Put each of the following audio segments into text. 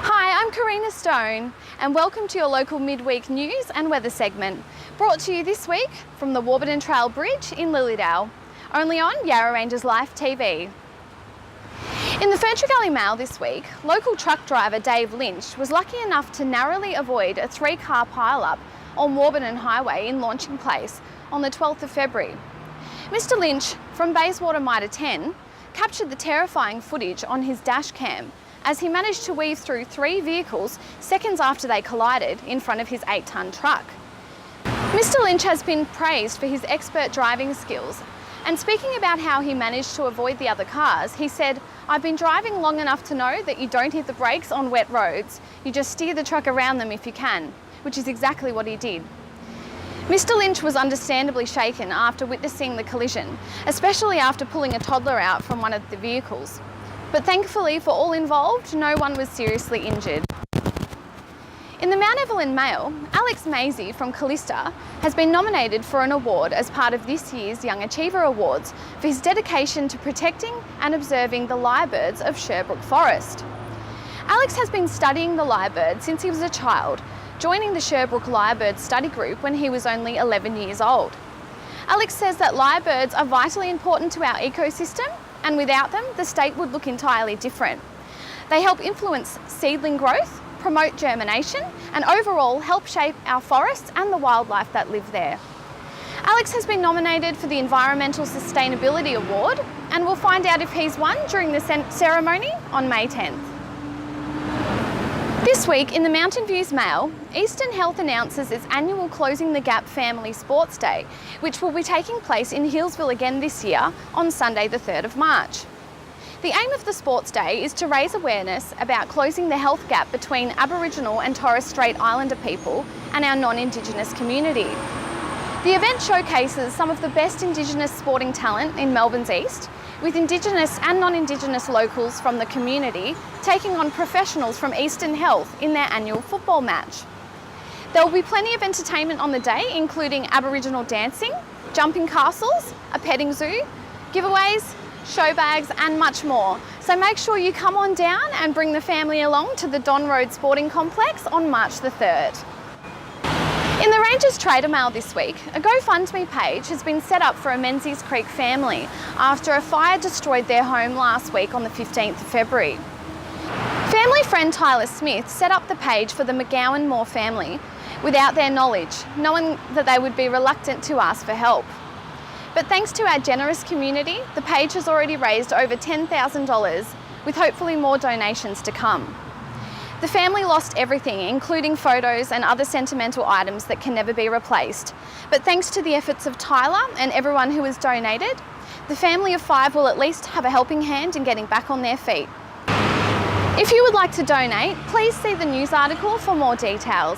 Hi, I'm Karina Stone and welcome to your local midweek news and weather segment, brought to you this week from the Warbuton Trail Bridge in Lilydale, only on Yarra Rangers Life TV. In the Ferntree Gully Mail this week, local truck driver Dave Lynch was lucky enough to narrowly avoid a 3-car pile-up on Warbuton Highway in Launching Place on the 12th of February. Mr Lynch, from Bayswater Mitre 10, captured the terrifying footage on his dash cam as he managed to weave through 3 vehicles seconds after they collided in front of his 8-tonne truck. Mr Lynch has been praised for his expert driving skills, and speaking about how he managed to avoid the other cars, he said, "I've been driving long enough to know that you don't hit the brakes on wet roads, you just steer the truck around them if you can," which is exactly what he did. Mr Lynch was understandably shaken after witnessing the collision, especially after pulling a toddler out from one of the vehicles. But thankfully for all involved, no one was seriously injured. In the Mount Evelyn Mail, Alex Maisie from Callista has been nominated for an award as part of this year's Young Achiever Awards for his dedication to protecting and observing the lyrebirds of Sherbrooke Forest. Alex has been studying the lyrebird since he was a child, joining the Sherbrooke Lyrebird Study Group when he was only 11 years old. Alex says that lyrebirds are vitally important to our ecosystem, and without them, the state would look entirely different. They help influence seedling growth, promote germination, and overall help shape our forests and the wildlife that live there. Alex has been nominated for the Environmental Sustainability Award, and we'll find out if he's won during the ceremony on May 10th. This week in the Mountain Views Mail, Eastern Health announces its annual Closing the Gap Family Sports Day, which will be taking place in Healesville again this year on Sunday the 3rd of March. The aim of the Sports Day is to raise awareness about closing the health gap between Aboriginal and Torres Strait Islander people and our non-Indigenous community. The event showcases some of the best Indigenous sporting talent in Melbourne's East, with Indigenous and non-Indigenous locals from the community taking on professionals from Eastern Health in their annual football match. There will be plenty of entertainment on the day, including Aboriginal dancing, jumping castles, a petting zoo, giveaways, show bags and much more. So make sure you come on down and bring the family along to the Don Road Sporting Complex on March the 3rd. In the Rangers Trader Mail this week, a GoFundMe page has been set up for a Menzies Creek family after a fire destroyed their home last week on the 15th of February. Family friend Tyler Smith set up the page for the McGowan Moore family without their knowledge, knowing that they would be reluctant to ask for help. But thanks to our generous community, the page has already raised over $10,000, with hopefully more donations to come. The family lost everything, including photos and other sentimental items that can never be replaced. But thanks to the efforts of Tyler and everyone who has donated, the family of 5 will at least have a helping hand in getting back on their feet. If you would like to donate, please see the news article for more details.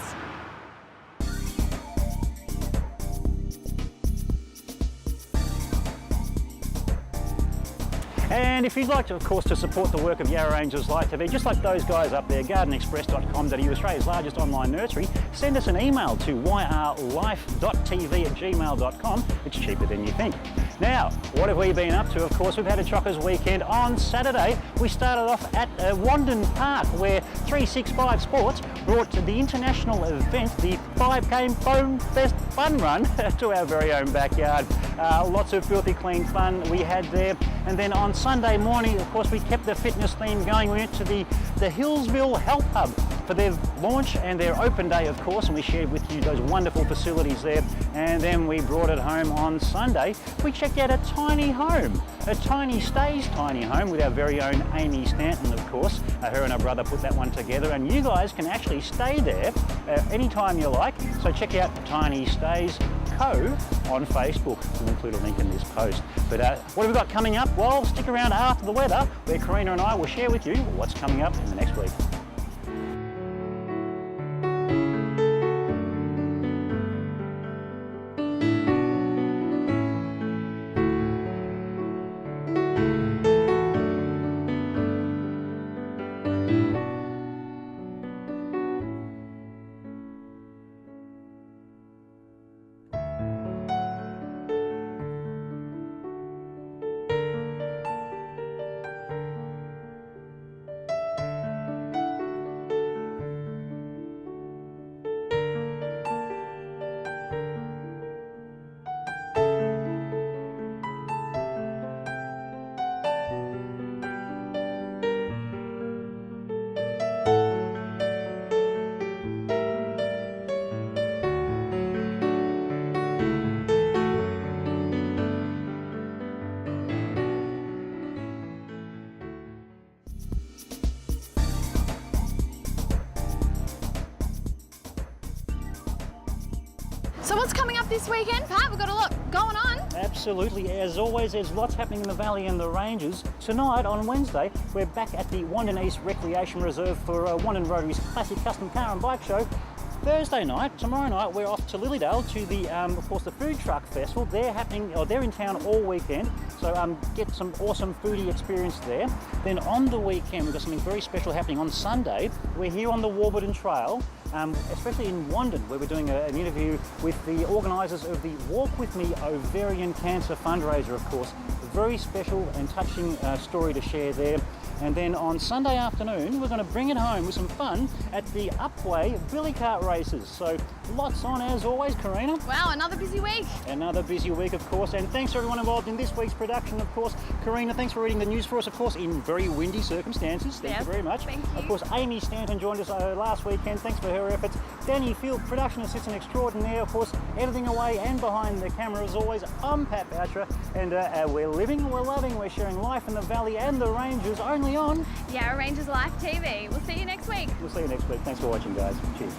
And if you'd like to, of course, to support the work of Yarra Rangers Life TV, just like those guys up there, gardenexpress.com.au, Australia's largest online nursery, send us an email to yrlife.tv@gmail.com. It's cheaper than you think. Now, what have we been up to? Of course, we've had a Chockers weekend. On Saturday, we started off at Wandon Park, where 365 Sports brought the international event, the 5K Foam Fest Fun Run, to our very own backyard. Lots of filthy clean fun we had there. And then on Sunday morning, of course, we kept the fitness theme going. We went to the Healesville Health Hub for their launch and their open day, of course, and we shared with you those wonderful facilities there. And then we brought it home on Sunday. We checked out a tiny home, a Tiny Stays tiny home with our very own Amy Stanton, of course. Her and her brother put that one together, and you guys can actually stay there anytime you like. So check out Tiny Stays Co on Facebook. We'll include a link in this post. But what have we got coming up? Well, stick around after the weather, where Karina and I will share with you what's coming up in the next week. So what's coming up this weekend, Pat? We've got a lot going on. Absolutely. As always, there's lots happening in the valley and the ranges. Tonight, on Wednesday, we're back at the Wandin East Recreation Reserve for Wandin Rotary's Classic Custom Car and Bike Show. Thursday night, tomorrow night, we're off to Lilydale to the, of course, the Food Truck Festival. They're in town all weekend, so get some awesome foodie experience there. Then on the weekend, we've got something very special happening on Sunday. We're here on the Warbuton Trail, especially in Wandin, where we're doing an interview with the organisers of the Walk With Me Ovarian Cancer fundraiser, of course. A very special and touching story to share there. And then on Sunday afternoon, we're going to bring it home with some fun at the Upway Billy Cart races. So lots on as always, Karina. Wow, another busy week. Another busy week, of course. And thanks to everyone involved in this week's production, of course. Karina, thanks for reading the news for us, of course, in very windy circumstances. Thank you very much. Thank you. Of course, Amy Stanton joined us last weekend. Thanks for her efforts. Danny Field, production assistant extraordinaire, of course, editing away and behind the camera as always. I'm Pat Boucher, and we're living, we're loving, we're sharing life in the valley and the ranges only on Yarra Rangers Life TV. We'll see you next week. We'll see you next week. Thanks for watching, guys. Cheers.